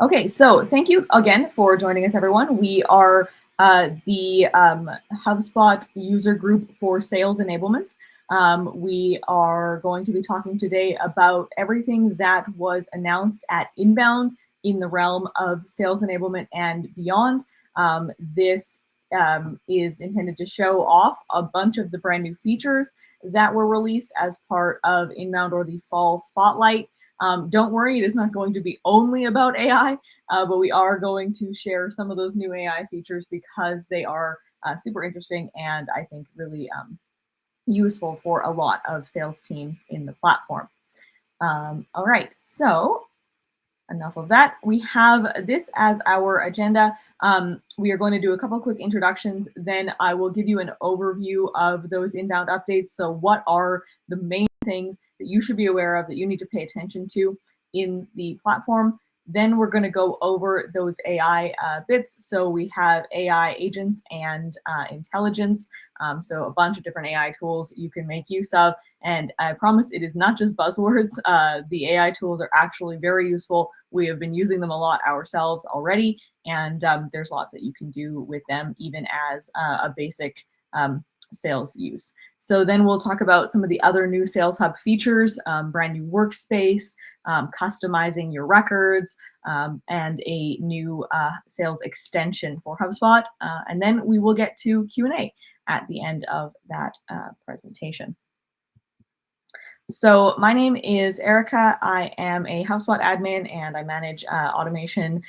Okay, so thank you again for joining us, everyone. We are the HubSpot user group for sales enablement. We are going to be talking today about everything that was announced at Inbound in the realm of sales enablement and beyond. This is intended to show off a bunch of the brand new features that were released as part of Inbound or the Fall Spotlight. Don't worry, it is not going to be only about AI, but we are going to share some of those new AI features because they are super interesting and I think really useful for a lot of sales teams in the platform. All right, so enough of that. We have this as our agenda. We are going to do a couple quick introductions, then I will give you an overview of those inbound updates. So what are the main things that you should be aware of that you need to pay attention to in the platform? Then we're going to go over those AI bits. So we have AI agents and intelligence. So a bunch of different AI tools you can make use of. And I promise it is not just buzzwords. The AI tools are actually very useful. We have been using them a lot ourselves already. And there's lots that you can do with them, even as a basic sales use. So then we'll talk about some of the other new Sales Hub features, brand new workspace, customizing your records, and a new sales extension for HubSpot. And then we will get to Q&A at the end of that presentation. So my name is Erica. I am a HubSpot admin and I manage automation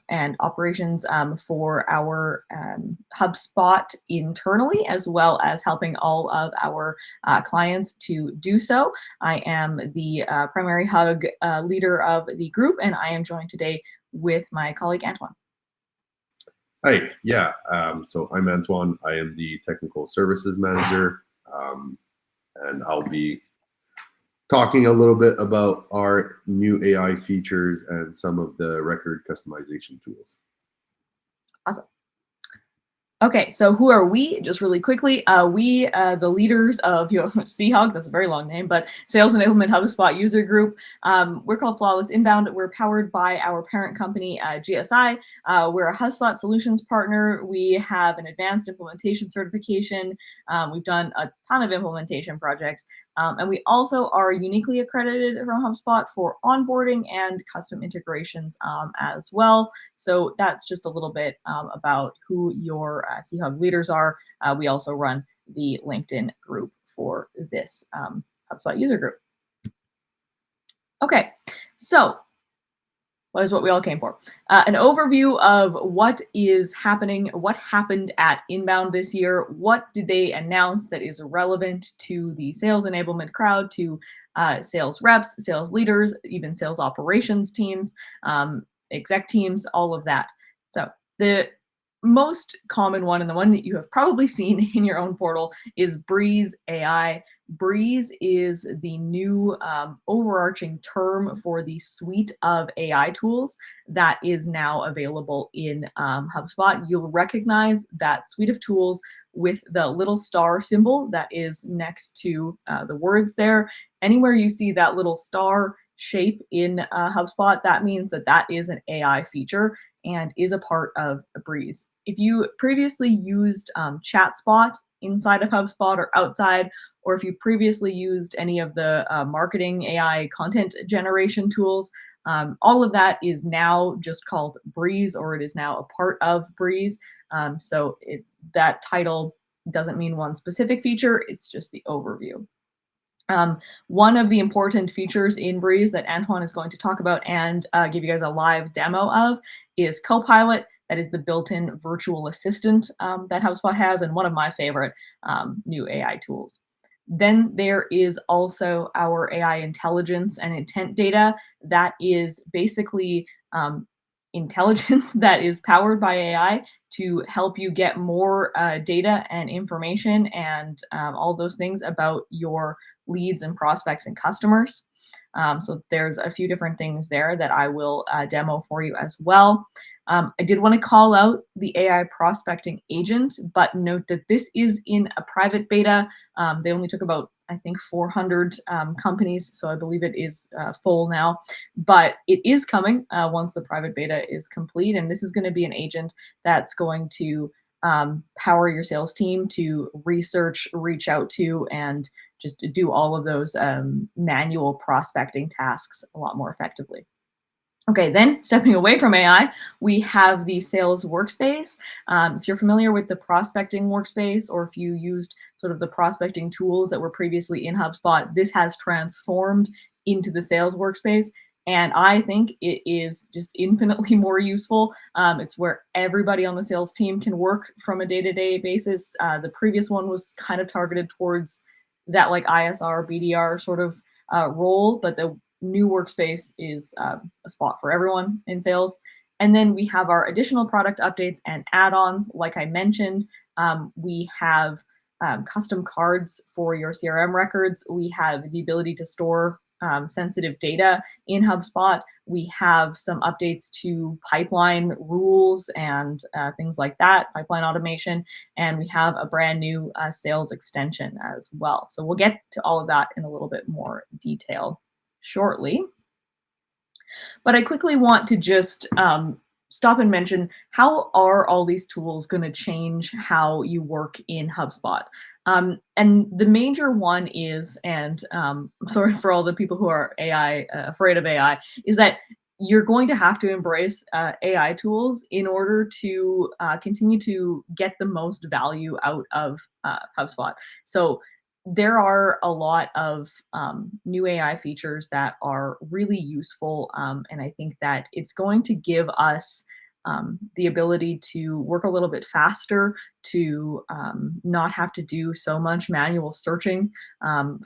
and operations for our HubSpot internally, as well as helping all of our clients to do so. I am the primary hug leader of the group, and I am joined today with my colleague Antoine. Hi, yeah, so I'm Antoine. I am the technical services manager, and I'll be talking a little bit about our new AI features and some of the record customization tools. Awesome. Okay, so who are we? Just really quickly, we, the leaders of CHUG, that's a very long name, but Sales Enablement HubSpot user group. We're called Flawless Inbound. We're powered by our parent company, GSI. We're a HubSpot solutions partner. We have an advanced implementation certification. We've done a ton of implementation projects. And we also are uniquely accredited from HubSpot for onboarding and custom integrations as well. So that's just a little bit about who your CHub leaders are. We also run the LinkedIn group for this HubSpot user group. Okay, so what is what we all came for? An overview of what is happening, what happened at Inbound this year, what did they announce that is relevant to the sales enablement crowd, to sales reps, sales leaders, even sales operations teams, exec teams, all of that. So the most common one, and the one that you have probably seen in your own portal, is Breeze AI. Breeze is the new overarching term for the suite of AI tools that is now available in HubSpot. You'll recognize that suite of tools with the little star symbol that is next to the words there. Anywhere you see that little star shape in HubSpot, that means that that is an AI feature and is a part of Breeze. If you previously used ChatSpot inside of HubSpot or outside, or if you previously used any of the marketing AI content generation tools, all of that is now just called Breeze, or it is now a part of Breeze. So that title doesn't mean one specific feature, it's just the overview. One of the important features in Breeze that Antoine is going to talk about and give you guys a live demo of is Copilot. That is the built-in virtual assistant that HubSpot has, and one of my favorite new AI tools. Then there is also our AI intelligence and intent data. That is basically intelligence that is powered by AI to help you get more data and information and all those things about your leads and prospects and customers. So there's a few different things there that I will demo for you as well. I did want to call out the AI prospecting agent, but note that this is in a private beta. They only took about, I think, 400 companies, so I believe it is full now. But it is coming once the private beta is complete, and this is going to be an agent that's going to power your sales team to research, reach out to, and just do all of those manual prospecting tasks a lot more effectively. Okay, then stepping away from AI, we have the sales workspace. If you're familiar with the prospecting workspace, or if you used sort of the prospecting tools that were previously in HubSpot, this has transformed into the sales workspace. And I think it is just infinitely more useful. It's where everybody on the sales team can work from a day-to-day basis. The previous one was kind of targeted towards that like ISR, BDR sort of role, but the new workspace is a spot for everyone in sales. And then we have our additional product updates and add-ons. Like I mentioned, we have custom cards for your CRM records. We have the ability to store sensitive data in HubSpot. We have some updates to pipeline rules and things like that, pipeline automation, and we have a brand new sales extension as well. So we'll get to all of that in a little bit more detail shortly. But I quickly want to just stop and mention, how are all these tools going to change how you work in HubSpot? And the major one is, and I'm sorry for all the people who are afraid of AI, is that you're going to have to embrace AI tools in order to continue to get the most value out of HubSpot. So there are a lot of new AI features that are really useful, and I think that it's going to give us the ability to work a little bit faster, to not have to do so much manual searching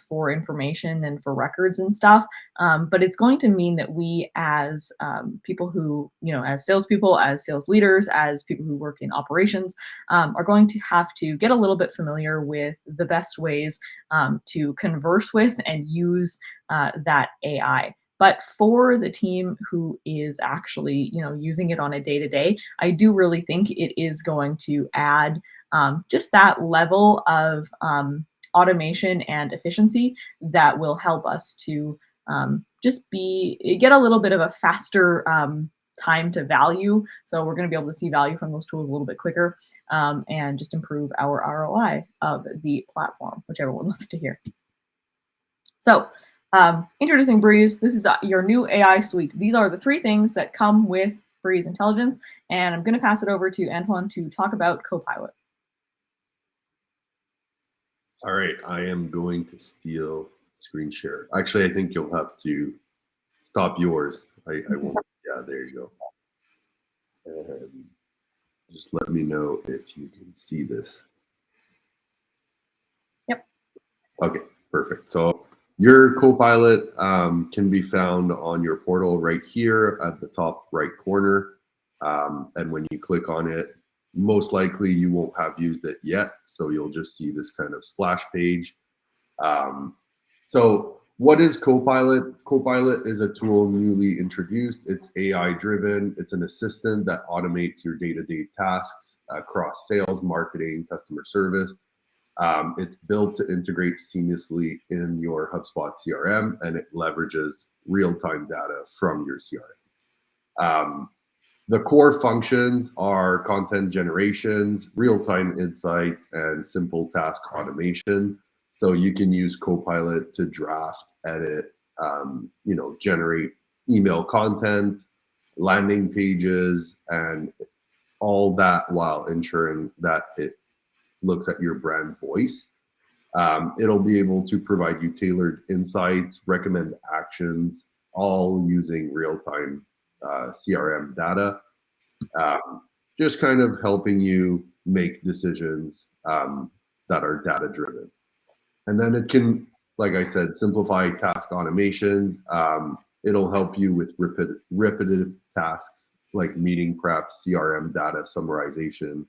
for information and for records and stuff. But it's going to mean that we, as people who, as salespeople, as sales leaders, as people who work in operations, are going to have to get a little bit familiar with the best ways to converse with and use that AI. But for the team who is actually, using it on a day-to-day, I do really think it is going to add just that level of automation and efficiency that will help us to get a little bit of a faster time to value. So we're going to be able to see value from those tools a little bit quicker, and just improve our ROI of the platform, which everyone loves to hear. So introducing Breeze. This is your new AI suite. These are the 3 things that come with Breeze Intelligence, and I'm going to pass it over to Antoine to talk about Copilot. All right, I am going to steal screen share. Actually, I think you'll have to stop yours. I won't. Yeah, there you go. And just let me know if you can see this. Yep. Okay, perfect. So your Copilot can be found on your portal right here at the top right corner. And when you click on it, most likely you won't have used it yet. So you'll just see this kind of splash page. So what is Copilot? Copilot is a tool newly introduced. It's AI driven. It's an assistant that automates your day-to-day tasks across sales, marketing, customer service. It's built to integrate seamlessly in your HubSpot CRM, and it leverages real-time data from your CRM. The core functions are content generations, real-time insights, and simple task automation. So you can use Copilot to draft, edit, generate email content, landing pages, and all that while ensuring that it looks at your brand voice. It'll be able to provide you tailored insights, recommend actions, all using real-time CRM data, just kind of helping you make decisions that are data-driven. And then it can, like I said, simplify task automations. It'll help you with repetitive tasks like meeting prep, CRM data summarization,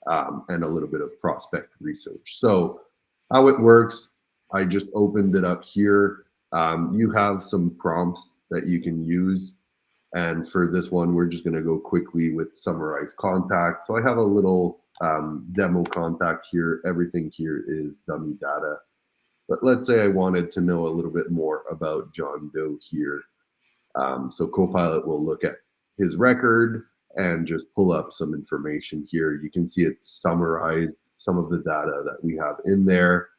and a little bit of prospect research. So how it works, I just opened it up here. You have some prompts that you can use. And for this one, we're just going to go quickly with summarize contact. So I have a little demo contact here. Everything here is dummy data. But let's say I wanted to know a little bit more about John Doe here. So Copilot will look at his record and just pull up some information here. You can see it summarized some of the data that we have in there,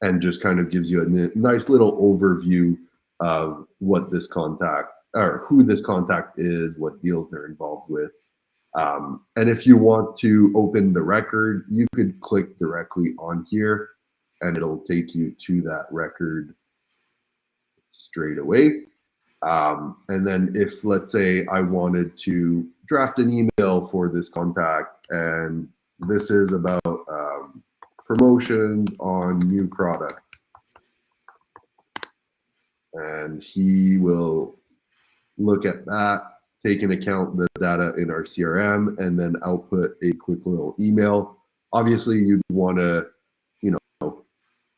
and just kind of gives you a nice little overview of what this contact, or who this contact is, what deals they're involved with. And if you want to open the record, you could click directly on here and it'll take you to that record straight away. And then if, let's say, I wanted to draft an email for this contact, and this is about promotions on new products, and he will look at that, take into account the data in our CRM, and then output a quick little email. Obviously, you'd want to,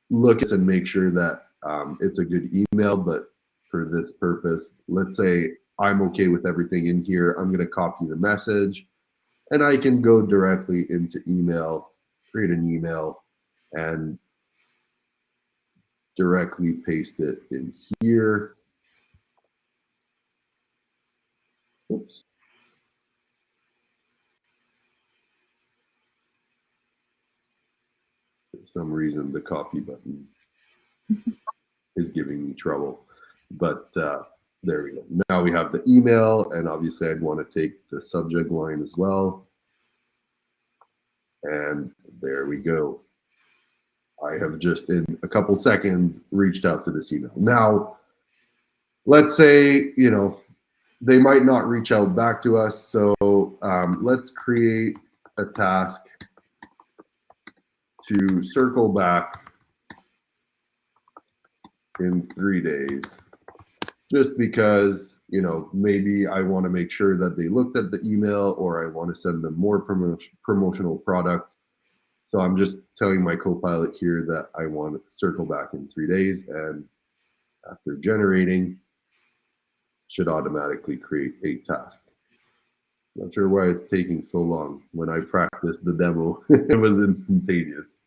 look at and make sure that it's a good email, but for this purpose, let's say I'm okay with everything in here. I'm going to copy the message, and I can go directly into email, create an email, and directly paste it in here. Oops. For some reason, the copy button is giving me trouble, but there we go. Now we have the email, and obviously I'd want to take the subject line as well. And there we go. I have just in a couple seconds reached out to this email. Now, let's say, they might not reach out back to us. So let's create a task to circle back in 3 days, just because, maybe I want to make sure that they looked at the email, or I want to send them more promotional products. So I'm just telling my Copilot here that I want to circle back in 3 days, and after generating, should automatically create a task. Not sure why it's taking so long. When I practiced the demo, it was instantaneous.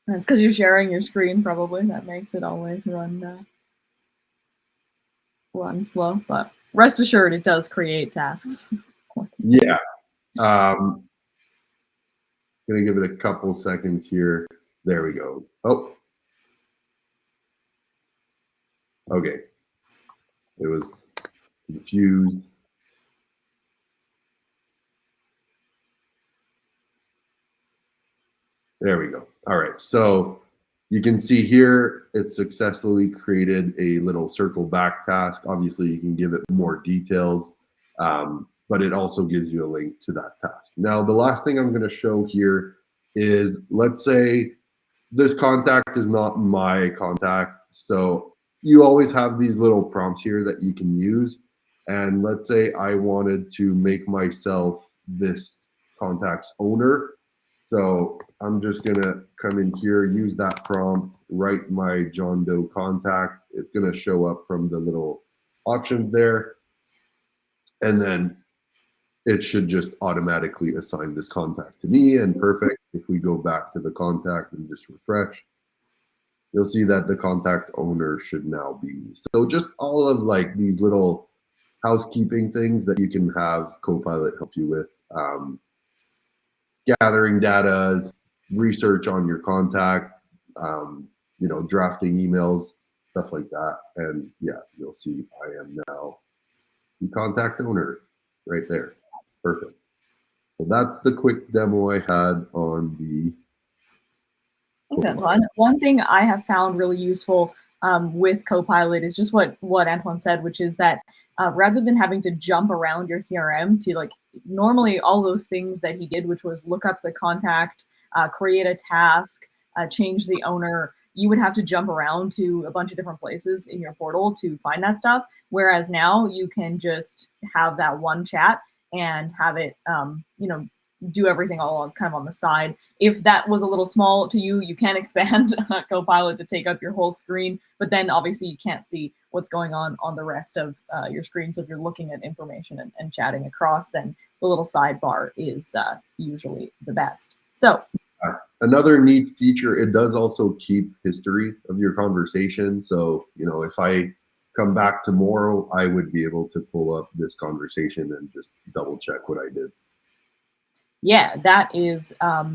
That's because you're sharing your screen, probably. That makes it always run slow. But rest assured, it does create tasks. Yeah. Gonna give it a couple seconds here. There we go. Oh. Okay. It was confused. There we go. All right. So you can see here, it successfully created a little circle back task. Obviously, you can give it more details, but it also gives you a link to that task. Now, the last thing I'm going to show here is, let's say this contact is not my contact. So you always have these little prompts here that you can use. And let's say I wanted to make myself this contact's owner. So I'm just going to come in here, use that prompt, write my John Doe contact. It's going to show up from the little options there. And then it should just automatically assign this contact to me. And perfect. If we go back to the contact and just refresh, you'll see that the contact owner should now be me. So just all of like these little housekeeping things that you can have Copilot help you with. Gathering data, research on your contact, drafting emails, stuff like that. And yeah, you'll see I am now the contact owner right there. Perfect. So that's the quick demo I had on the. One thing I have found really useful with Copilot is just what Antoine said, which is that rather than having to jump around your CRM to normally all those things that he did, which was look up the contact, create a task, change the owner, you would have to jump around to a bunch of different places in your portal to find that stuff. Whereas now you can just have that one chat and have it, do everything all kind of on the side. If that was a little small to you, you can expand Copilot to take up your whole screen, but then obviously you can't see what's going on the rest of your screen. So if you're looking at information and chatting across, then the little sidebar is usually the best. So another neat feature, it does also keep history of your conversation. So, if I come back tomorrow, I would be able to pull up this conversation and just double check what I did. Yeah, that is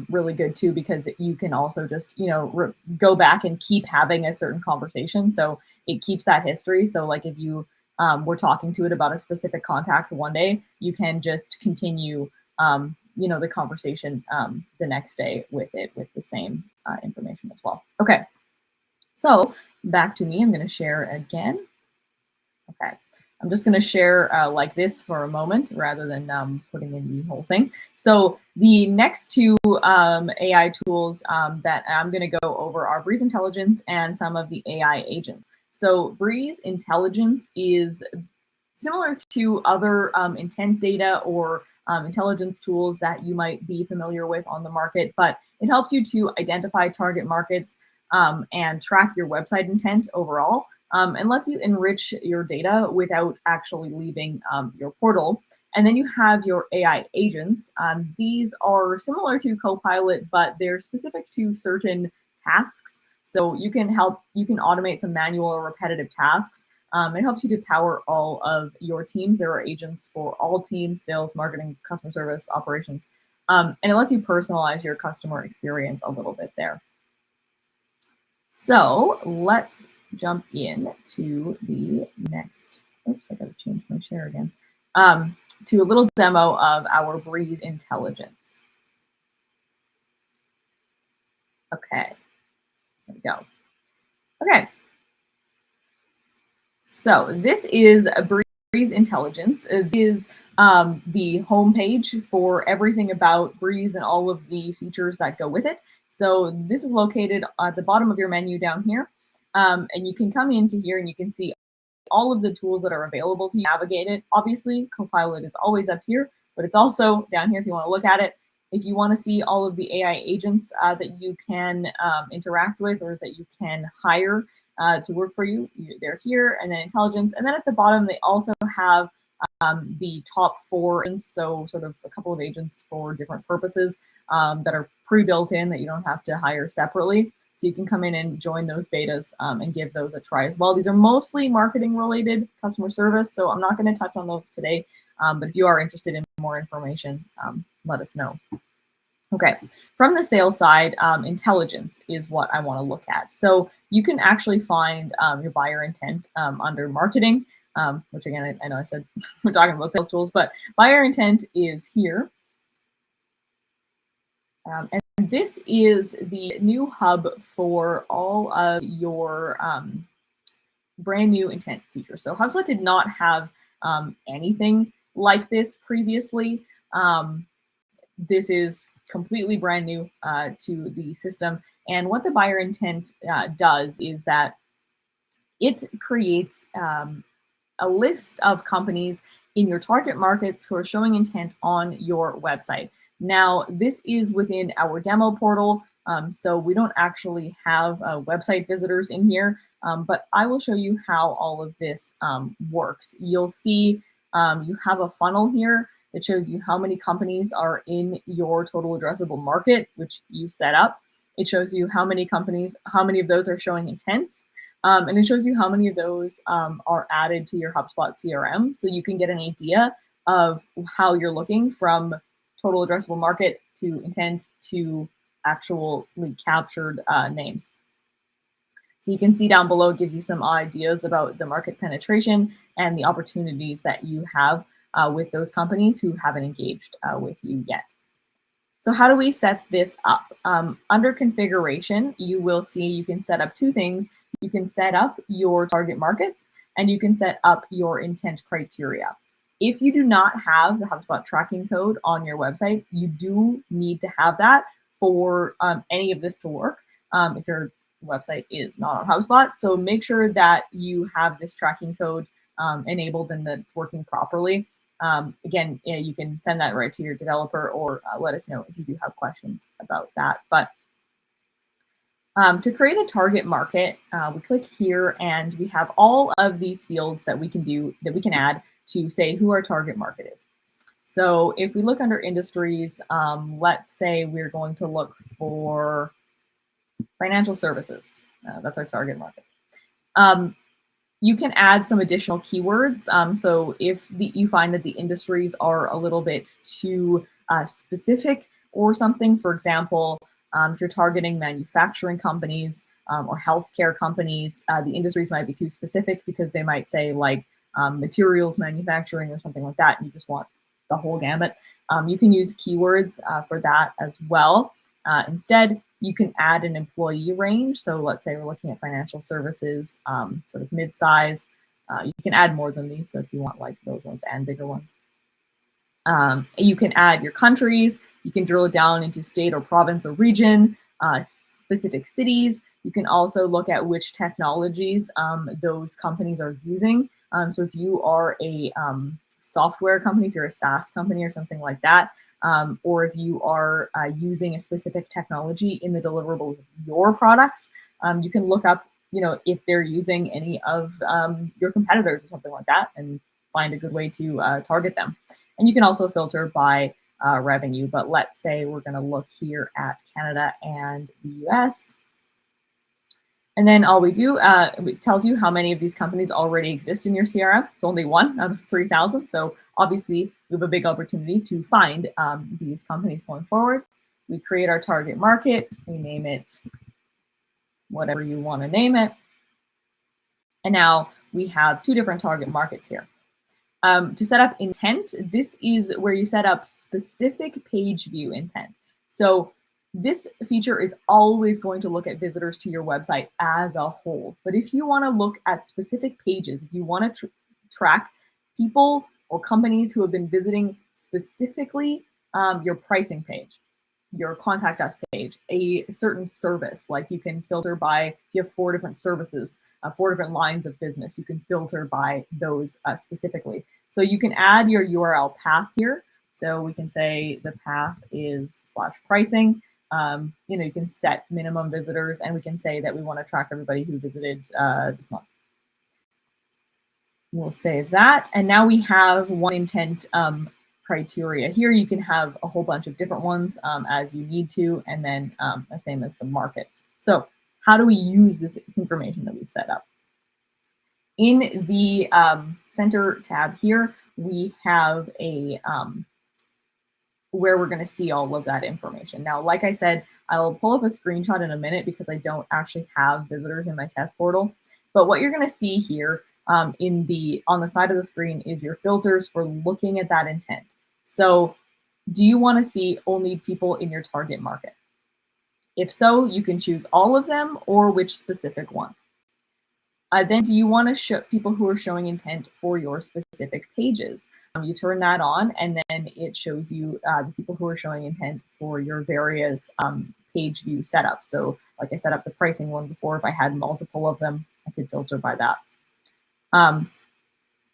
really good too, because you can also just, go back and keep having a certain conversation. So it keeps that history. So like if you were talking to it about a specific contact one day, you can just continue, the conversation the next day with it with the same information as well. Okay, so back to me. I'm going to share again. Okay. I'm just going to share like this for a moment rather than putting in the whole thing. So the next two AI tools that I'm going to go over are Breeze Intelligence and some of the AI agents. So Breeze Intelligence is similar to other intent data or intelligence tools that you might be familiar with on the market, but it helps you to identify target markets and track your website intent overall. And lets you enrich your data without actually leaving your portal. And then you have your AI agents. These are similar to Copilot, but they're specific to certain tasks. So you can automate some manual or repetitive tasks. It helps you to power all of your teams. There are agents for all teams: sales, marketing, customer service, operations. And it lets you personalize your customer experience a little bit there. So let's jump in to the next, oops, I gotta change my share again, to a little demo of our Breeze Intelligence. Okay, there we go. Okay, so this is a Breeze Intelligence. It is the homepage for everything about Breeze and all of the features that go with it. So this is located at the bottom of your menu down here. And you can come into here and you can see all of the tools that are available to navigate it. Obviously, Copilot is always up here, but it's also down here if you want to look at it. If you want to see all of the AI agents that you can interact with or that you can hire to work for you, they're here, and then intelligence. And then at the bottom, they also have the top 4, and so sort of a couple of agents for different purposes that are pre-built in that you don't have to hire separately. So you can come in and join those betas and give those a try as well. These are mostly marketing related, customer service, so I'm not going to touch on those today. But if you are interested in more information, let us know. Okay, from the sales side, intelligence is what I want to look at. So you can actually find your buyer intent under marketing, which again, I know I said we're talking about sales tools, but buyer intent is here. And this is the new hub for all of your brand new intent features. So HubSpot did not have anything like this previously. This is completely brand new to the system. And what the buyer intent does is that it creates a list of companies in your target markets who are showing intent on your website. Now, this is within our demo portal, so we don't actually have website visitors in here, but I will show you how all of this works. You'll see you have a funnel here that shows you how many companies are in your total addressable market, which you set up. It shows you how many companies, how many of those are showing intent. And it shows you how many of those are added to your HubSpot CRM. So you can get an idea of how you're looking from total addressable market to intent to actually captured names. So you can see down below, it gives you some ideas about the market penetration and the opportunities that you have with those companies who haven't engaged with you yet. So how do we set this up? Under configuration, you will see you can set up 2 things. You can set up your target markets and you can set up your intent criteria. If you do not have the HubSpot tracking code on your website, you do need to have that for any of this to work if your website is not on HubSpot. So make sure that you have this tracking code enabled and that it's working properly. Again, you can send that right to your developer or let us know if you do have questions about that. But To create a target market, we click here and we have all of these fields that we can add to say who our target market is. So if we look under industries, let's say we're going to look for financial services. That's our target market. You can add some additional keywords. So if you find that the industries are a little bit too specific or something, for example, if you're targeting manufacturing companies or healthcare companies, the industries might be too specific because they might say like materials manufacturing or something like that, and you just want the whole gamut. You can use keywords for that as well. Instead, you can add an employee range. So let's say we're looking at financial services, sort of mid-size. You can add more than these. So if you want like those ones and bigger ones. You can add your countries. You can drill it down into state or province or region, specific cities. You can also look at which technologies those companies are using. So if you are a software company, if you're a SaaS company or something like that, or if you are using a specific technology in the deliverables of your products, you can look up, if they're using any of your competitors or something like that, and find a good way to target them. And you can also filter by revenue, but let's say we're going to look here at Canada and the US. And then all we do, it tells you how many of these companies already exist in your CRM. It's only 1 out of 3,000. So obviously we have a big opportunity to find these companies going forward. We create our target market. We name it whatever you want to name it. And now we have 2 different target markets here. To set up intent, this is where you set up specific page view intent. So this feature is always going to look at visitors to your website as a whole. But if you want to look at specific pages, if you want to track people or companies who have been visiting specifically your pricing page, your contact us page, a certain service, like you can filter by, if you have 4 different services, 4 different lines of business, you can filter by those specifically. So you can add your URL path here. So we can say the path is /pricing. You can set minimum visitors, and we can say that we want to track everybody who visited this month. We'll save that. And now we have one intent criteria. Here you can have a whole bunch of different ones as you need to, and then the same as the markets. So how do we use this information that we've set up? In the center tab here, we have a where we're going to see all of that information. Now, like I said, I'll pull up a screenshot in a minute because I don't actually have visitors in my test portal. But what you're going to see here on the side of the screen is your filters for looking at that intent. So do you want to see only people in your target market? If so, you can choose all of them or which specific one. Then do you want to show people who are showing intent for your specific pages? You turn that on, and then it shows you the people who are showing intent for your various page view setups. So like I set up the pricing one before, if I had multiple of them, I could filter by that. And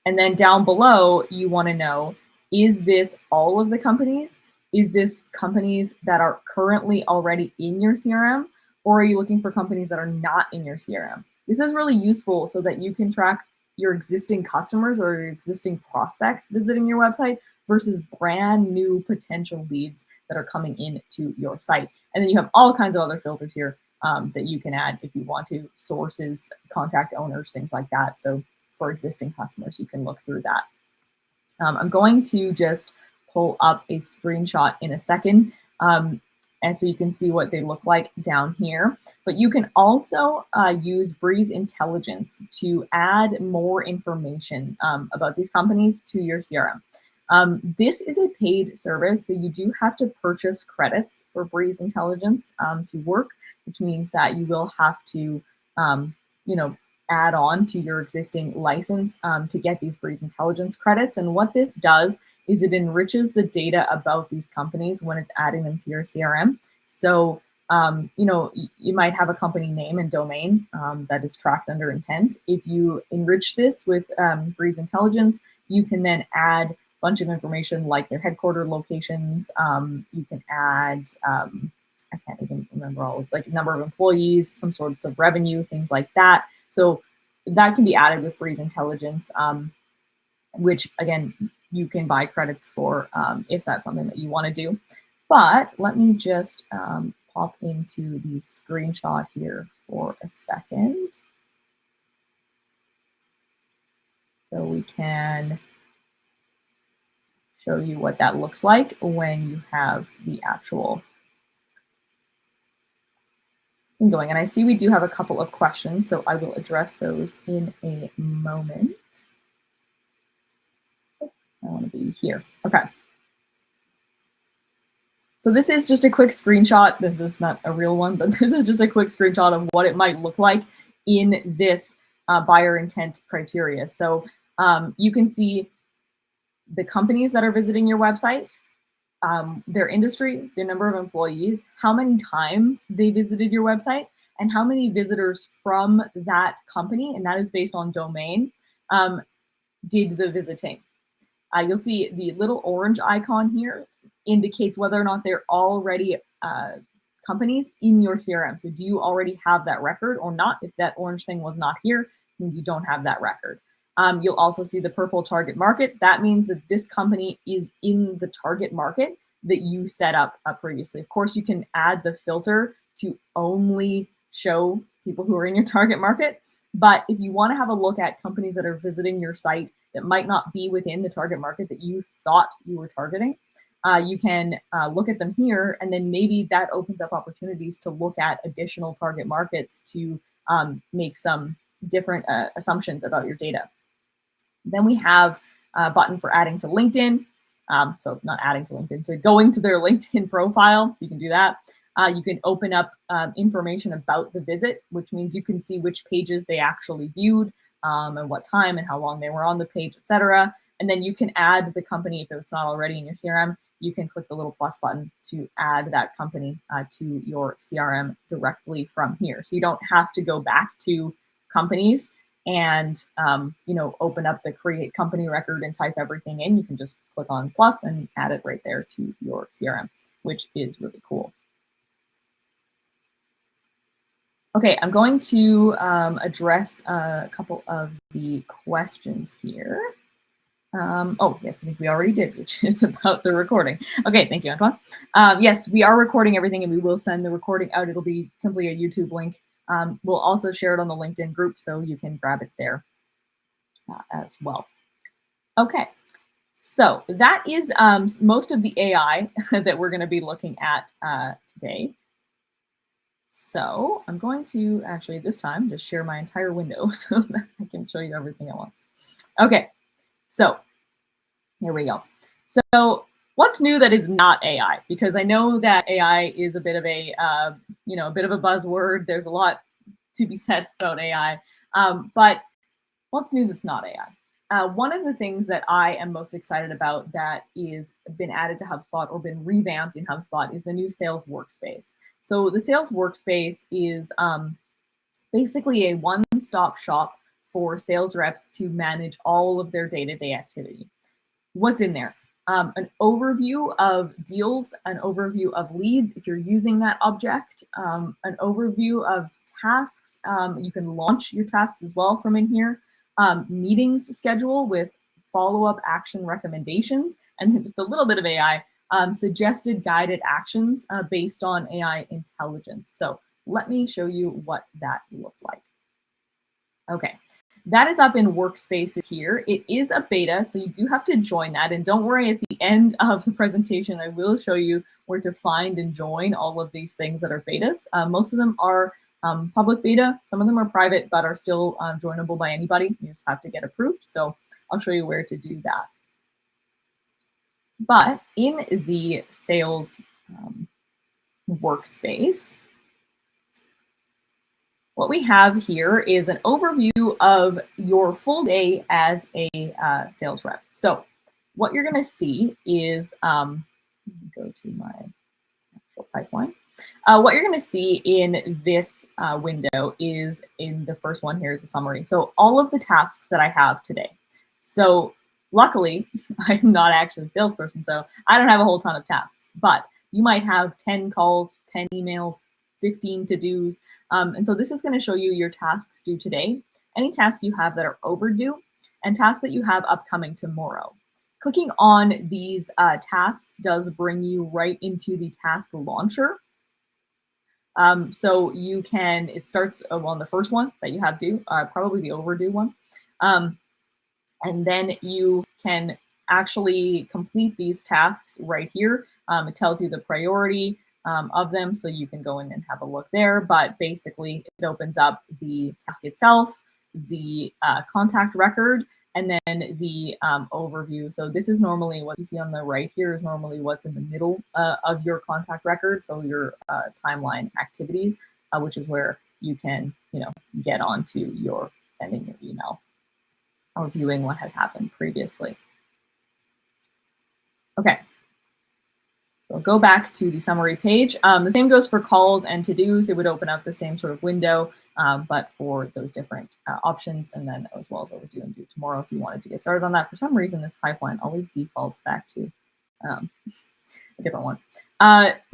then down below, you want to know, is this all of the companies? Is this companies that are currently already in your CRM? Or are you looking for companies that are not in your CRM? This is really useful so that you can track your existing customers or your existing prospects visiting your website versus brand new potential leads that are coming into your site. And then you have all kinds of other filters here that you can add if you want to, sources, contact owners, things like that. So for existing customers, you can look through that. I'm going to just pull up a screenshot in a second. And so you can see what they look like down here. But you can also use Breeze Intelligence to add more information about these companies to your CRM. This is a paid service, so you do have to purchase credits for Breeze Intelligence to work, which means that you will have to, add on to your existing license to get these Breeze Intelligence credits. And what this does is it enriches the data about these companies when it's adding them to your CRM. So, you might have a company name and domain that is tracked under intent. If you enrich this with Breeze Intelligence, you can then add a bunch of information like their headquarter locations. You can add, I can't even remember all of, like, number of employees, some sorts of revenue, things like that. So that can be added with Breeze Intelligence, which again, you can buy credits for if that's something that you want to do. But let me just pop into the screenshot here for a second, so we can show you what that looks like when you have the actual thing going. And I see we do have a couple of questions, so I will address those in a moment. I want to be here. Okay. So this is just a quick screenshot. This is not a real one, but this is just a quick screenshot of what it might look like in this buyer intent criteria. So you can see the companies that are visiting your website, their industry, their number of employees, how many times they visited your website, and how many visitors from that company, and that is based on domain, did the visiting. You'll see the little orange icon here indicates whether or not they're already companies in your CRM. So do you already have that record or not? If that orange thing was not here, it means you don't have that record. You'll also see the purple target market. That means that this company is in the target market that you set up previously. Of course, you can add the filter to only show people who are in your target market. But if you want to have a look at companies that are visiting your site that might not be within the target market that you thought you were targeting, you can look at them here, and then maybe that opens up opportunities to look at additional target markets to make some different assumptions about your data. Then we have a button for adding to LinkedIn. So not adding to LinkedIn, so going to their LinkedIn profile, so you can do that. You can open up information about the visit, which means you can see which pages they actually viewed, and what time and how long they were on the page, etc. And then you can add the company if it's not already in your CRM. You can click the little plus button to add that company to your CRM directly from here. So you don't have to go back to companies and open up the create company record and type everything in. You can just click on plus and add it right there to your CRM, which is really cool. Okay, I'm going to address a couple of the questions here. Oh, yes, I think we already did, which is about the recording. Okay, thank you, Antoine. Yes, we are recording everything, and we will send the recording out. It'll be simply a YouTube link. We'll also share it on the LinkedIn group, so you can grab it there as well. Okay, so that is most of the AI that we're going to be looking at today. So I'm going to actually this time just share my entire window so that I can show you everything at once. Okay, so here we go. So what's new that is not AI? Because I know that AI is a bit of a a bit of a buzzword. There's a lot to be said about AI, but what's new that's not AI? One of the things that I am most excited about that is been added to HubSpot or been revamped in HubSpot is the new Sales Workspace. So the Sales Workspace is basically a one-stop shop for sales reps to manage all of their day-to-day activity. What's in there? An overview of deals, an overview of leads if you're using that object, an overview of tasks. You can launch your tasks as well from in here. Meetings schedule with follow-up action recommendations, and then just a little bit of AI, suggested guided actions based on AI intelligence. So let me show you what that looked like. Okay, that is up in Workspaces here. It is a beta, so you do have to join that. And don't worry, at the end of the presentation, I will show you where to find and join all of these things that are betas. Most of them are public beta. Some of them are private, but are still joinable by anybody. You just have to get approved. So I'll show you where to do that. But in the sales workspace, what we have here is an overview of your full day as a sales rep. So what you're going to see is, go to my actual pipeline. What you're going to see in this window is, in the first one here is a summary. So all of the tasks that I have today. So luckily, I'm not actually a salesperson, so I don't have a whole ton of tasks. But You might have 10 calls, 10 emails, 15 to-dos. And so this is going to show you your tasks due today, any tasks you have that are overdue, and tasks that you have upcoming tomorrow. Clicking on these tasks does bring you right into the task launcher. So you can, it starts on the first one that you have due, probably the overdue one. And then you can actually complete these tasks right here. It tells you the priority of them, so you can go in and have a look there. But basically, it opens up the task itself, the contact record, and then the overview. So this is normally what you see on the right here is normally what's in the middle of your contact record. So your timeline activities, which is where you can, get onto your sending your email or viewing what has happened previously. Okay. So go back to the summary page. The same goes for calls and to-dos. It would open up the same sort of window, but for those different options, and then as well as overdue and due tomorrow if you wanted to get started on that. For some reason, this pipeline always defaults back to a different one.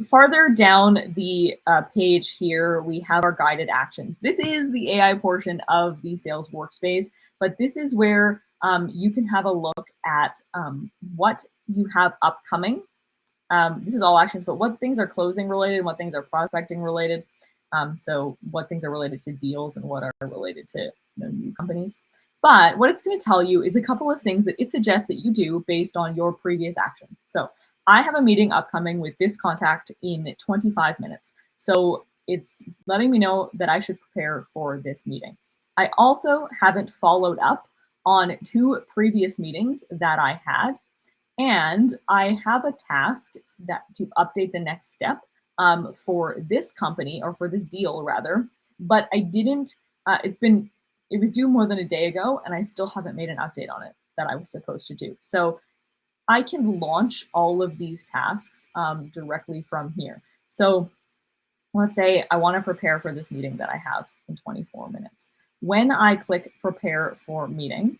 Farther down the page here, we have our guided actions. This is the AI portion of the sales workspace, but this is where you can have a look at what you have upcoming. This is all actions, but what things are closing related and what things are prospecting related. So what things are related to deals and what are related to new companies. But what it's going to tell you is a couple of things that it suggests that you do based on your previous actions. So I have a meeting upcoming with this contact in 25 minutes. So it's letting me know that I should prepare for this meeting. I also haven't followed up on 2 previous meetings that I had. And I have a task that to update the next step for this company, or for this deal rather, but I didn't, it was due more than a day ago and I still haven't made an update on it that I was supposed to do. So I can launch all of these tasks directly from here. So let's say I want to prepare for this meeting that I have in 24 minutes. When I click prepare for meeting,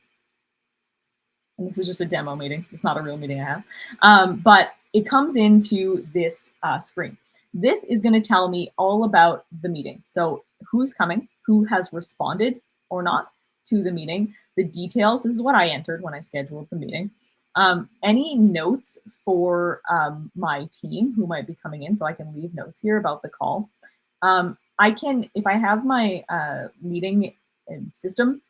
and this is just a demo meeting, it's not a real meeting I have, but it comes into this screen. This is going to tell me all about the meeting. So who's coming, who has responded or not to the meeting, the details, this is what I entered when I scheduled the meeting, any notes for my team who might be coming in, so I can leave notes here about the call. I can, if I have my meeting system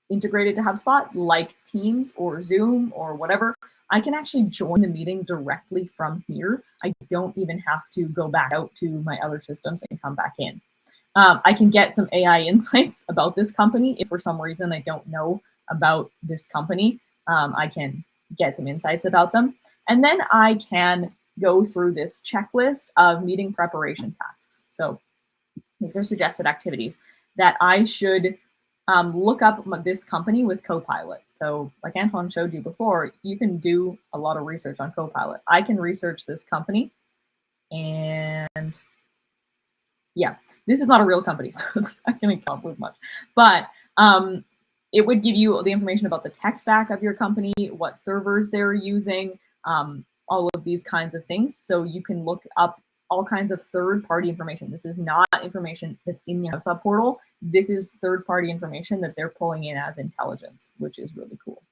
integrated to HubSpot, like Teams or Zoom or whatever, I can actually join the meeting directly from here. I don't even have to go back out to my other systems and come back in. I can get some AI insights about this company. If for some reason I don't know about this company, I can get some insights about them. And then I can go through this checklist of meeting preparation tasks. So these are suggested activities that I should look up this company with Copilot. So like Antoine showed you before, you can do a lot of research on Copilot. I can research this company, and yeah, this is not a real company, so it's not going to come up with much. But it would give you the information about the tech stack of your company, what servers they're using, all of these kinds of things. So you can look up all kinds of third-party information. This is not information that's in the HubSpot portal. This is third-party information that they're pulling in as intelligence, which is really cool.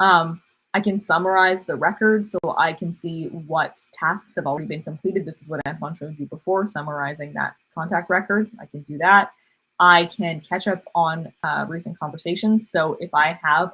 I can summarize the record, so I can see what tasks have already been completed. This is what Antoine showed you before, summarizing that contact record. I can do that. I can catch up on recent conversations. So if I have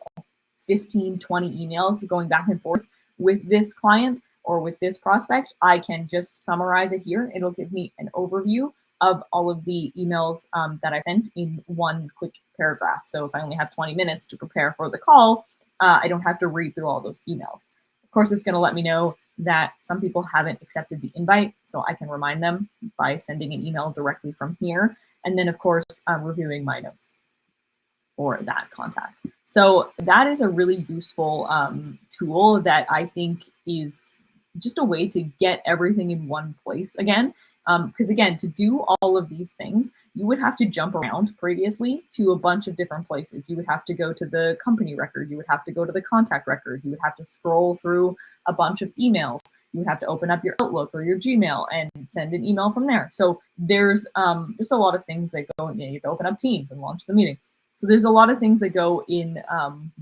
15, 20 emails going back and forth with this client or with this prospect, I can just summarize it here. It'll give me an overview of all of the emails that I sent in one quick paragraph. So if I only have 20 minutes to prepare for the call, I don't have to read through all those emails. Of course, it's going to let me know that some people haven't accepted the invite, so I can remind them by sending an email directly from here. And then, of course, reviewing my notes for that contact. So that is a really useful tool that I think is just a way to get everything in one place again. Because again, to do all of these things, you would have to jump around previously to a bunch of different places. You would have to go to the company record. You would have to go to the contact record. You would have to scroll through a bunch of emails. you would have to open up your Outlook or your Gmail and send an email from there. So there's just a lot of things that go, you have to open up Teams and launch the meeting. So there's a lot of things that go in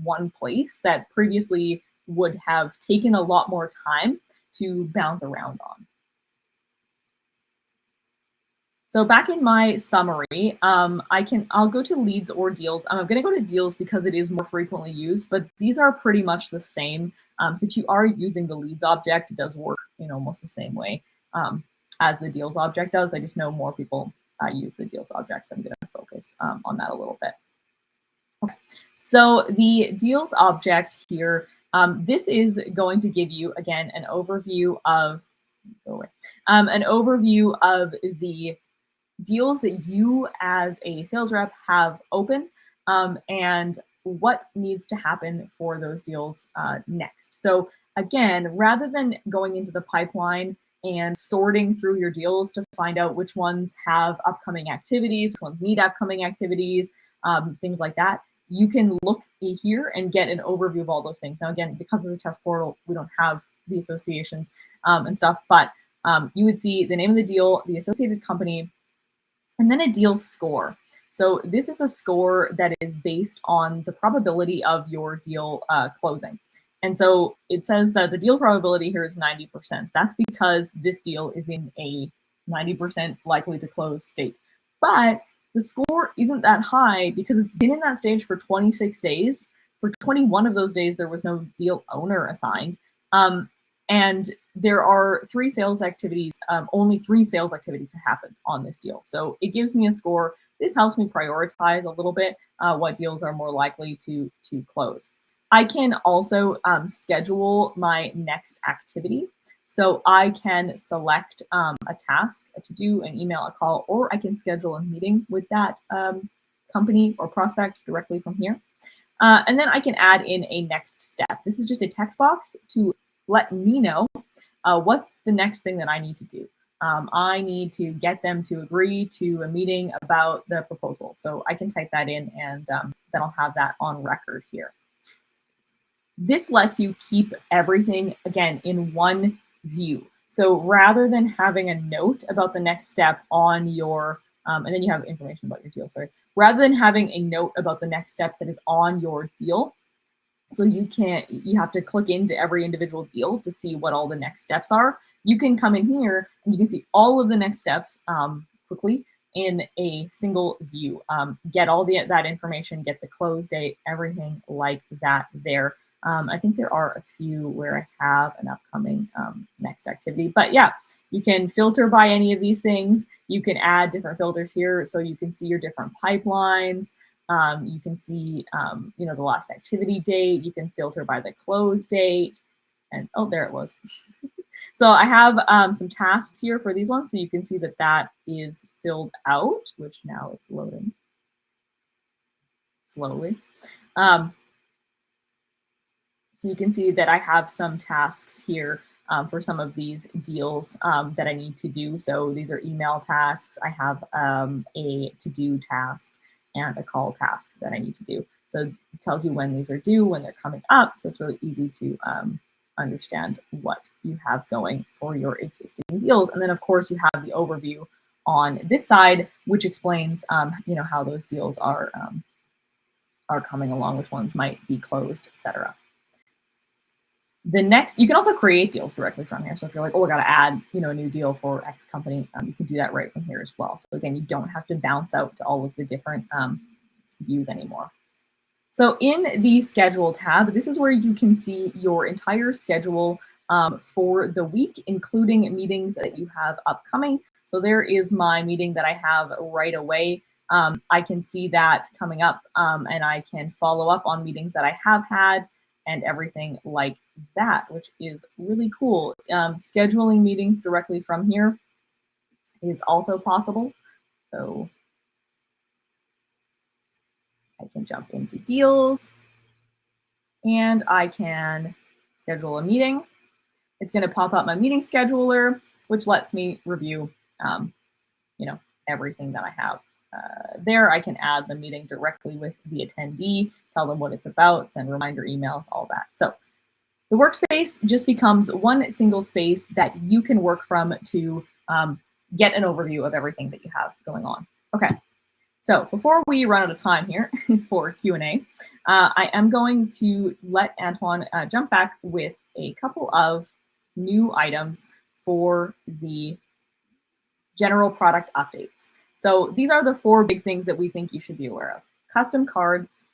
one place that previously would have taken a lot more time to bounce around on. So back in my summary, I'll go to leads or deals. I'm going to go to deals because it is more frequently used, but these are pretty much the same. So if you are using the leads object, it does work in almost the same way as the deals object does. I just know more people use the deals object, so I'm going to focus on that a little bit. Okay. So the deals object here, this is going to give you, again, an overview of the deals that you as a sales rep have open and what needs to happen for those deals next. So again, rather than going into the pipeline and sorting through your deals to find out which ones have upcoming activities, which ones need upcoming activities, things like that, you can look here and get an overview of all those things. Now, again, because of the test portal, we don't have the associations and stuff, but you would see the name of the deal, the associated company, and then a deal score. So this is a score that is based on the probability of your deal closing. And so it says that the deal probability here is 90%. That's because this deal is in a 90% likely to close state. But the score isn't that high because it's been in that stage for 26 days. For 21 of those days, there was no deal owner assigned. And there are only 3 sales activities that happened on this deal. So it gives me a score. This helps me prioritize a little bit what deals are more likely to close. I can also schedule my next activity. So I can select a task, a to-do, an email, a call, or I can schedule a meeting with that company or prospect directly from here. And then I can add in a next step. This is just a text box to let me know what's the next thing that I need to do. I need to get them to agree to a meeting about the proposal. So I can type that in and then I'll have that on record here. This lets you keep everything, again, in one view. So rather than having a note about the next step on your, and then you have information about your deal, sorry. Rather than having a note about the next step that is on your deal, so you have to click into every individual deal to see what all the next steps are. You can come in here and you can see all of the next steps quickly in a single view. Get all that information, get the close date, everything like that there. I think there are a few where I have an upcoming next activity, but yeah, you can filter by any of these things. You can add different filters here so you can see your different pipelines. You can see, the last activity date. You can filter by the close date, and oh, there it was. So I have some tasks here for these ones, so you can see that that is filled out, which now it's loading slowly. So you can see that I have some tasks here for some of these deals that I need to do. So these are email tasks. I have a to-do task and a call task that I need to do. So it tells you when these are due, when they're coming up. So it's really easy to understand what you have going for your existing deals. And then of course you have the overview on this side, which explains how those deals are coming along, which ones might be closed, etc. The next, you can also create deals directly from here. So if you're like, oh, I got to add, a new deal for X company, you can do that right from here as well. So again, you don't have to bounce out to all of the different views anymore. So in the schedule tab, this is where you can see your entire schedule for the week, including meetings that you have upcoming. So there is my meeting that I have right away. I can see that coming up and I can follow up on meetings that I have had and everything like that, which is really cool. Scheduling meetings directly from here is also possible. So I can jump into deals and I can schedule a meeting. It's going to pop up my meeting scheduler, which lets me review, everything that I have there. I can add the meeting directly with the attendee, tell them what it's about, send reminder emails, all that. So The workspace just becomes one single space that you can work from to get an overview of everything that you have going on. Okay, so before we run out of time here for Q&A, I am going to let Antoine jump back with a couple of new items for the general product updates. So these are the 4 big things that we think you should be aware of: custom cards,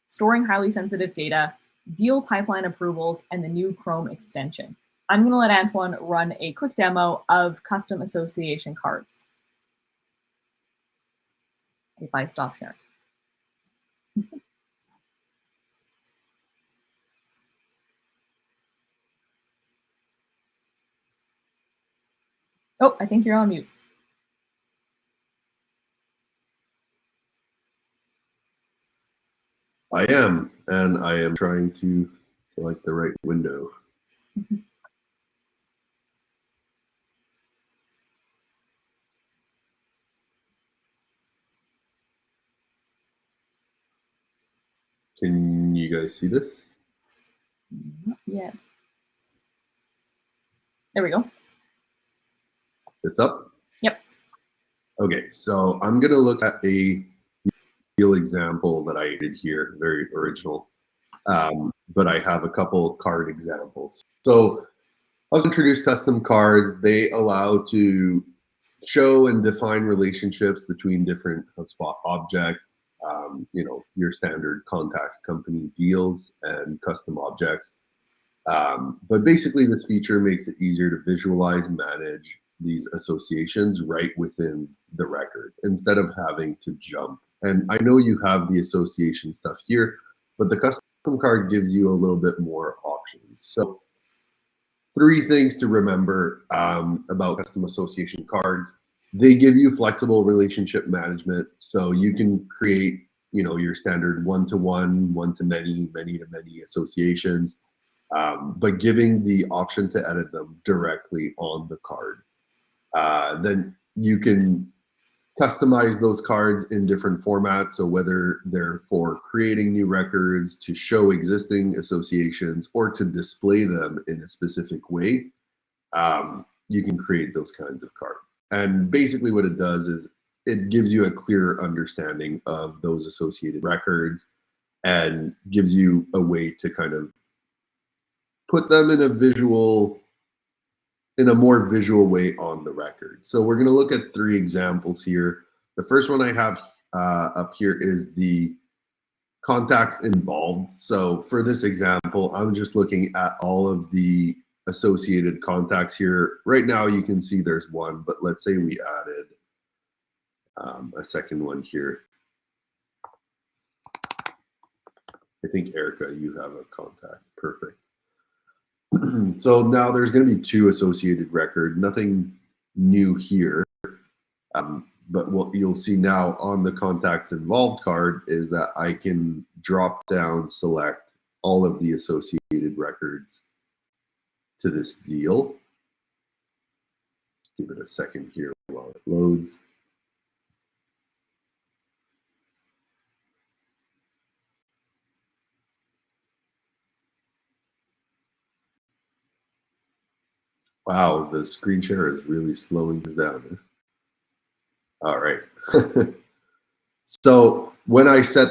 storing highly sensitive data, deal pipeline approvals, and the new Chrome extension. I'm going to let Antoine run a quick demo of custom association cards. If I stop sharing. Oh, I think you're on mute. I am, and I am trying to select the right window. Can you guys see this? Yeah. There we go. It's up? Yep. Okay, so I'm going to look at a deal example that I did here, very original. But I have a couple card examples. So I've introduced custom cards. They allow to show and define relationships between different HubSpot objects, your standard contact company deals and custom objects. But basically, this feature makes it easier to visualize and manage these associations right within the record instead of having to jump. And I know you have the association stuff here, but the custom card gives you a little bit more options. So 3 things to remember about custom association cards. They give you flexible relationship management, so you can create, your standard one-to-one, one-to-many, many-to-many associations, but giving the option to edit them directly on the card. Then you can customize those cards in different formats. So whether they're for creating new records, to show existing associations, or to display them in a specific way, you can create those kinds of cards. And basically what it does is it gives you a clear understanding of those associated records and gives you a way to kind of put them in a more visual way on the record. So we're going to look at 3 examples here. The first one I have up here is the contacts involved. So for this example, I'm just looking at all of the associated contacts here. Right now you can see there's 1, but let's say we added a second one here. I think Erica, you have a contact. Perfect. So now there's going to be 2 associated record, nothing new here. But what you'll see now on the contacts involved card is that I can drop down, select all of the associated records to this deal. Give it a second here while it loads. Wow, the screen share is really slowing this down. All right. So when I set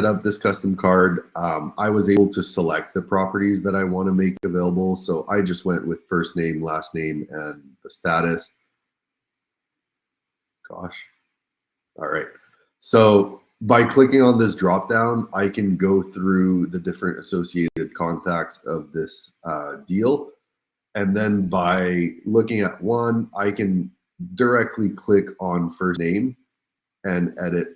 up this custom card, I was able to select the properties that I want to make available. So I just went with first name, last name, and the status. Gosh. All right. So by clicking on this dropdown, I can go through the different associated contacts of this deal. And then by looking at one, I can directly click on first name and edit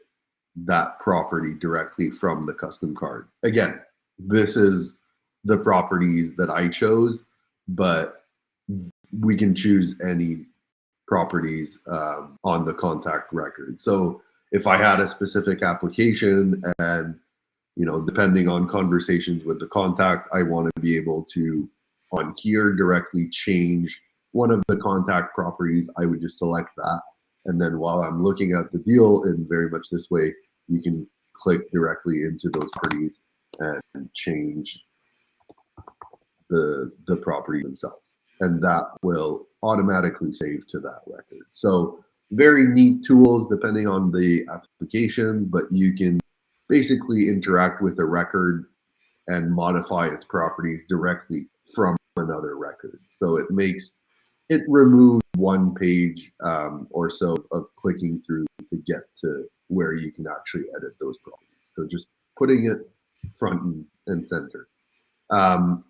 that property directly from the custom card. Again, this is the properties that I chose, but we can choose any properties on the contact record. So if I had a specific application and, depending on conversations with the contact, I want to be able to on here directly change one of the contact properties, I would just select that. And then while I'm looking at the deal in very much this way, you can click directly into those properties and change the property themselves, and that will automatically save to that record. So very neat tools depending on the application, but you can basically interact with a record and modify its properties directly from another record. So it removes one page or so of clicking through to get to where you can actually edit those properties. So just putting it front and center. The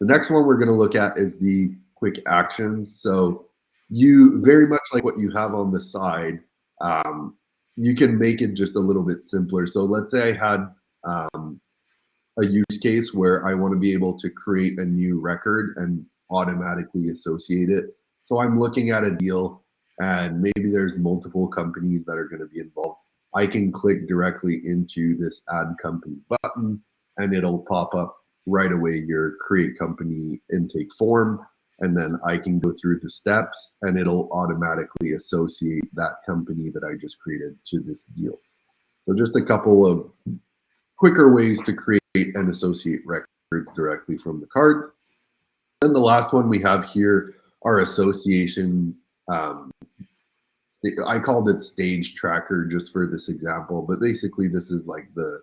next one we're going to look at is the quick actions. So you very much like what you have on the side, you can make it just a little bit simpler. So let's say I had a use case where I want to be able to create a new record and automatically associate it. So I'm looking at a deal and maybe there's multiple companies that are going to be involved. I can click directly into this add company button and it'll pop up right away your create company intake form. And then I can go through the steps and it'll automatically associate that company that I just created to this deal. So just a couple of quicker ways to create and associate records directly from the card. Then the last one we have here are association. I called it stage tracker just for this example, but basically this is like the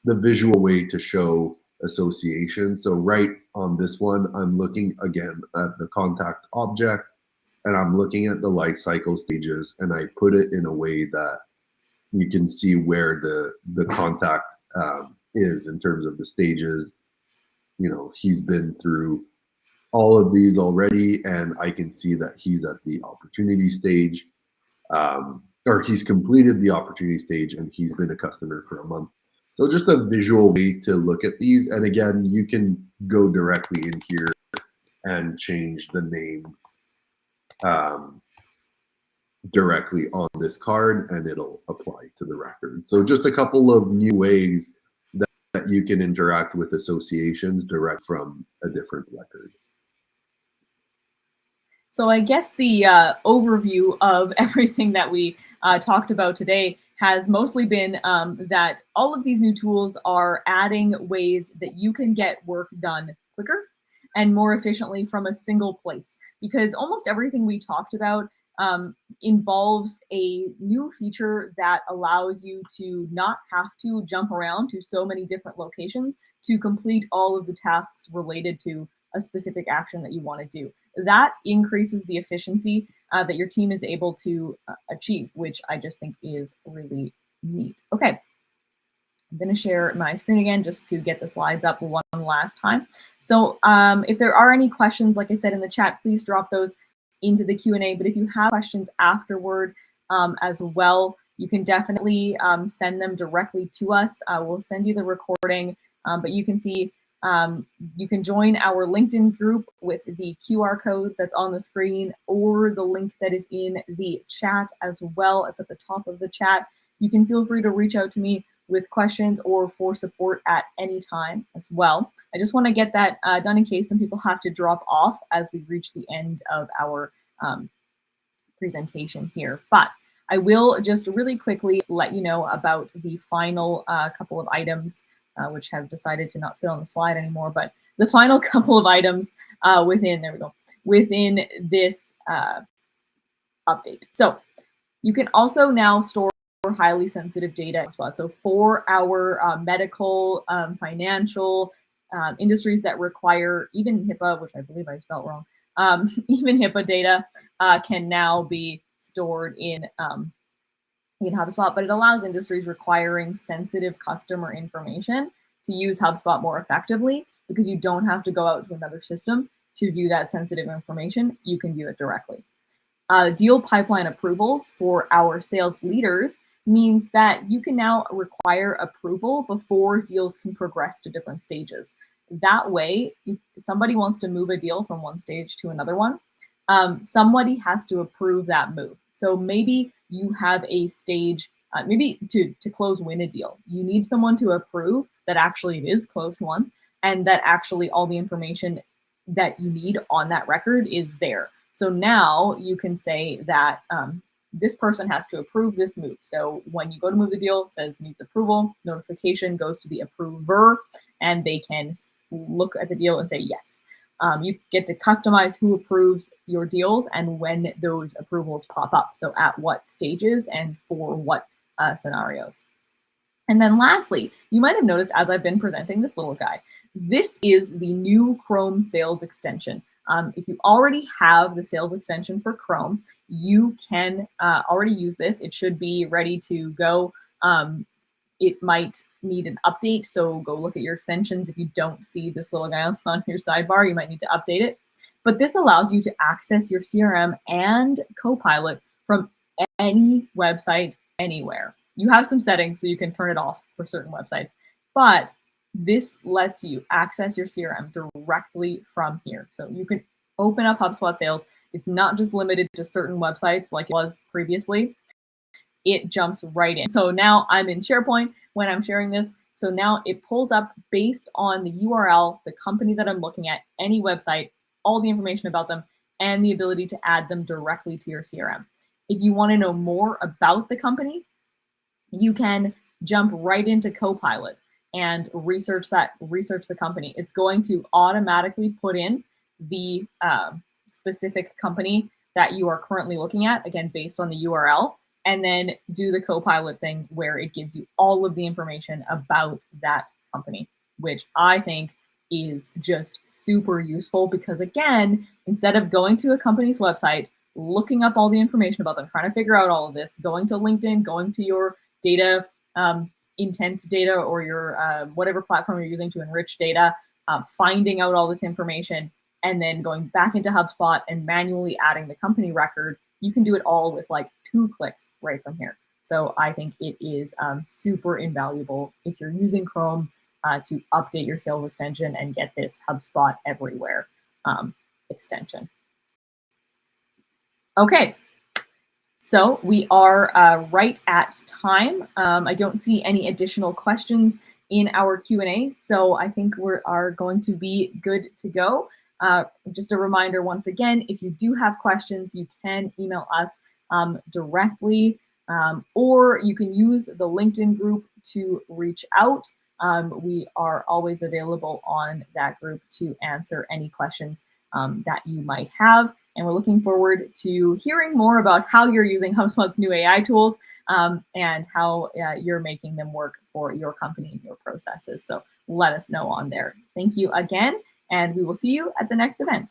visual way to show association. So right on this one, I'm looking again at the contact object and I'm looking at the life cycle stages, and I put it in a way that you can see where the contact is in terms of the stages. You know, he's been through all of these already, and I can see that he's at the opportunity stage, or he's completed the opportunity stage and he's been a customer for a month. So just a visual way to look at these. And again, you can go directly in here and change the name directly on this card and it'll apply to the record. So just a couple of new ways that you can interact with associations direct from a different record. So I guess the overview of everything that we talked about today has mostly been that all of these new tools are adding ways that you can get work done quicker and more efficiently from a single place, because almost everything we talked about involves a new feature that allows you to not have to jump around to so many different locations to complete all of the tasks related to a specific action that you want to do. That increases the efficiency that your team is able to achieve, which I just think is really neat. Okay, I'm going to share my screen again just to get the slides up one last time. So if there are any questions, like I said in the chat, please drop those into the Q&A. But if you have questions afterward as well, you can definitely send them directly to us. We'll send you the recording, but you can see you can join our LinkedIn group with the QR code that's on the screen or the link that is in the chat as well. It's at the top of the chat. You can feel free to reach out to me with questions or for support at any time as well. I just want to get that done in case some people have to drop off as we reach the end of our presentation here. But I will just really quickly let you know about the final couple of items which have decided to not fit on the slide anymore, but the final couple of items within this update. So you can also now store highly sensitive data as well. So for our medical, financial industries that require even HIPAA, which I believe I spelled wrong, even HIPAA data can now be stored in HubSpot, but it allows industries requiring sensitive customer information to use HubSpot more effectively because you don't have to go out to another system to view that sensitive information. You can view it directly. Deal pipeline approvals for our sales leaders means that you can now require approval before deals can progress to different stages. That way, if somebody wants to move a deal from one stage to another one, somebody has to approve that move. So maybe you have a stage, maybe to close win a deal, you need someone to approve that actually it is closed won and that actually all the information that you need on that record is there. So now you can say that this person has to approve this move. So when you go to move the deal, it says needs approval, notification goes to the approver, and they can look at the deal and say yes. You get to customize who approves your deals and when those approvals pop up. So at what stages and for what scenarios. And then lastly, you might have noticed as I've been presenting this little guy, this is the new Chrome sales extension. If you already have the sales extension for Chrome, you can already use this. It should be ready to go. It might need an update, so go look at your extensions. If you don't see this little guy on your sidebar, you might need to update it. But this allows you to access your CRM and Copilot from any website, anywhere. You have some settings so you can turn it off for certain websites, but this lets you access your CRM directly from here. So you can open up HubSpot Sales. It's not just limited to certain websites like it was previously. It jumps right in. So now I'm in SharePoint when I'm sharing this. So now it pulls up based on the URL, the company that I'm looking at, any website, all the information about them, and the ability to add them directly to your CRM. If you want to know more about the company, you can jump right into Copilot and research the company. It's going to automatically put in the specific company that you are currently looking at, again, based on the URL, and then do the Copilot thing where it gives you all of the information about that company, which I think is just super useful because, again, instead of going to a company's website, looking up all the information about them, trying to figure out all of this, going to LinkedIn, going to your data, intense data, or your whatever platform you're using to enrich data, finding out all this information, and then going back into HubSpot and manually adding the company record, you can do it all with like 2 clicks right from here. So I think it is super invaluable if you're using Chrome to update your sales extension and get this HubSpot everywhere extension. Okay, so we are right at time. I don't see any additional questions in our Q&A, so I think we are going to be good to go. Just a reminder once again, if you do have questions, you can email us directly, or you can use the LinkedIn group to reach out. We are always available on that group to answer any questions that you might have. And we're looking forward to hearing more about how you're using HubSpot's new AI tools and how you're making them work for your company and your processes. So let us know on there. Thank you again, and we will see you at the next event.